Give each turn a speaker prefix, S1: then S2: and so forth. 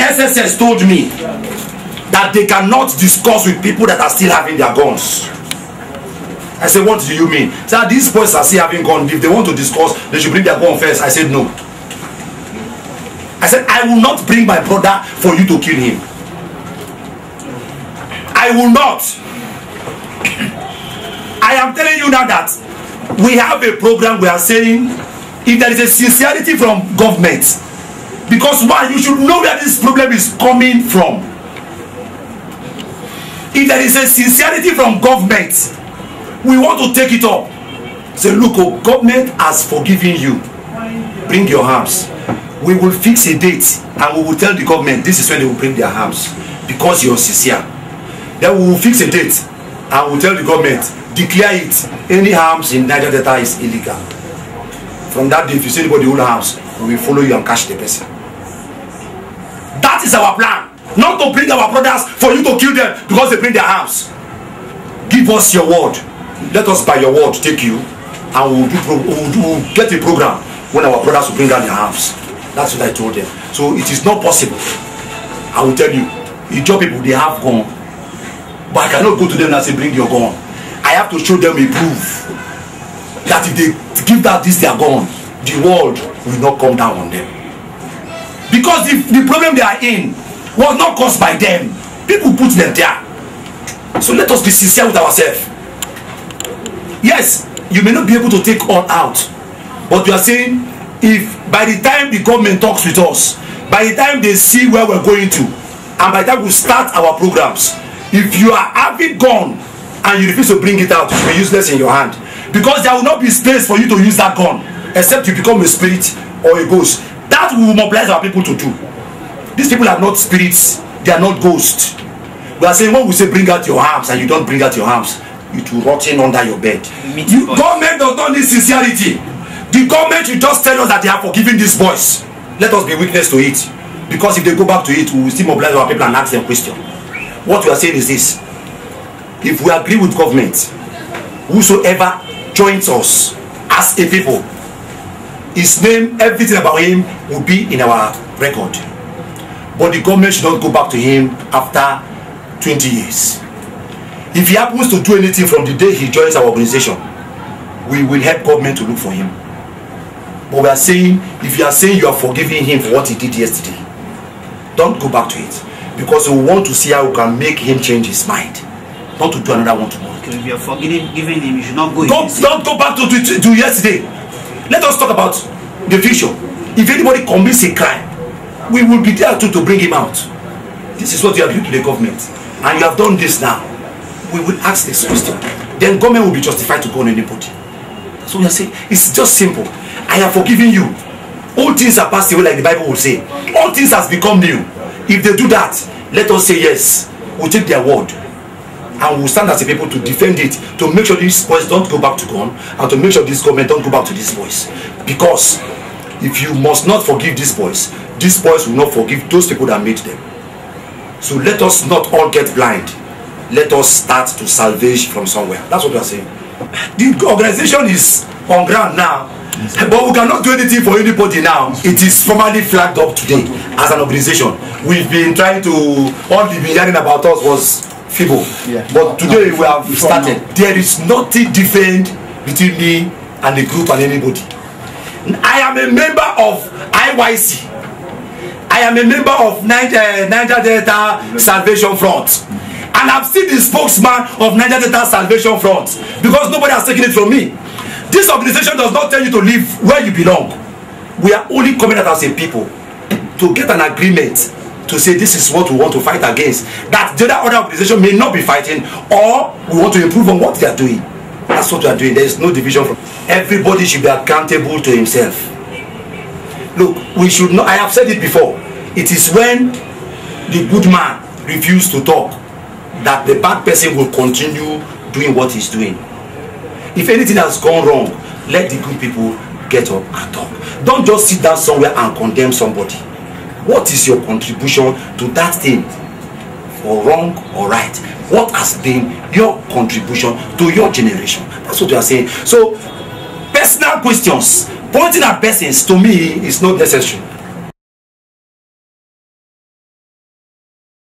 S1: SSS told me that they cannot discuss with people that are still having their guns. I said, what do you mean? So these boys are still having guns. If they want to discuss, they should bring their gun first. I said, no. I said, I will not bring my brother for you to kill him. I will not. I am telling you now that we have a program. We are saying if there is a sincerity from government, because one, you should know where this problem is coming from. If there is a sincerity from government, we want to take it up. Say, look, oh, government has forgiven you. Bring your arms. We will fix a date and we will tell the government this is when they will bring their arms because you're sincere. Then we will fix a date and we will tell the government, declare it. Any arms in Niger Delta is illegal. From that day, if you see anybody hold arms, we will follow you and catch the person. That is our plan. Not to bring our brothers for you to kill them because they bring their arms. Give us your word. Let us by your word take you and we'll get a program when our brothers will bring down their arms. That's what I told them. So it is not possible. I will tell you, the job people, they have gun. But I cannot go to them and say, bring your gun. I have to show them a proof that if they give that this their gun, the world will not come down on them. Because the problem they are in was not caused by them. People put them there. So let us be sincere with ourselves. Yes, you may not be able to take all out, but you are saying, if by the time the government talks with us, by the time they see where we're going to, and by the time we start our programs, if you are having gun and you refuse to bring it out, it will be useless in your hand, because there will not be space for you to use that gun except you become a spirit or a ghost. That we will mobilize our people to do. These people are not spirits, they are not ghosts. We are saying, when we say bring out your arms and you don't bring out your arms, it will rot in under your bed. Government does not need sincerity. The government will just tell us that they are forgiving these boys. Let us be witness to it. Because if they go back to it, we will still mobilize our people and ask them questions. What we are saying is this: if we agree with government, whosoever joins us as a people, his name, everything about him will be in our record. But the government should not go back to him after 20 years. If he happens to do anything from the day he joins our organization, we will help government to look for him. But we are saying, if you are saying you are forgiving him for what he did yesterday, don't go back to it, because we want to see how we can make him change his mind, not to do another one tomorrow.
S2: Okay, if you are forgiving him, you should not go.
S1: Don't go back to yesterday. Let us talk about the future. If anybody commits a crime, we will be there to bring him out. This is what you have done to the government, and you have done this now. We will ask this question. Then government will be justified to go on anybody. So we are saying, it's just simple. I have forgiven you. All things are passed away, like the Bible will say. All things has become new. If they do that, let us say yes. We'll take their word, and we'll stand as a people to defend it, to make sure these boys don't go back to gun, and to make sure this government don't go back to these boys. Because if you must not forgive these boys will not forgive those people that made them. So let us not all get blind. Let us start to salvage from somewhere. That's what we are saying. The organization is on ground now, but we cannot do anything for anybody now. It is formally flagged up today as an organization. We've been trying to, all the hearing about us was feeble, but today we have started. There is nothing different between me and the group and anybody. I am a member of IYC. I am a member of Niger Delta Salvation Front. And I've seen the spokesman of Niger Delta Salvation Front, because nobody has taken it from me. This organization does not tell you to live where you belong. We are only coming out as a people to get an agreement to say this is what we want to fight against. That the other organization may not be fighting, or we want to improve on what they are doing. That's what we are doing. There is no division from. Everybody should be accountable to himself. Look, we should not. I have said it before. It is when the good man refuses to talk that the bad person will continue doing what he's doing. If anything has gone wrong, let the good people get up and talk. Don't just sit down somewhere and condemn somebody. What is your contribution to that thing, for wrong or right? What has been your contribution to your generation? That's what you are saying. So personal questions, pointing at persons, to me is not necessary.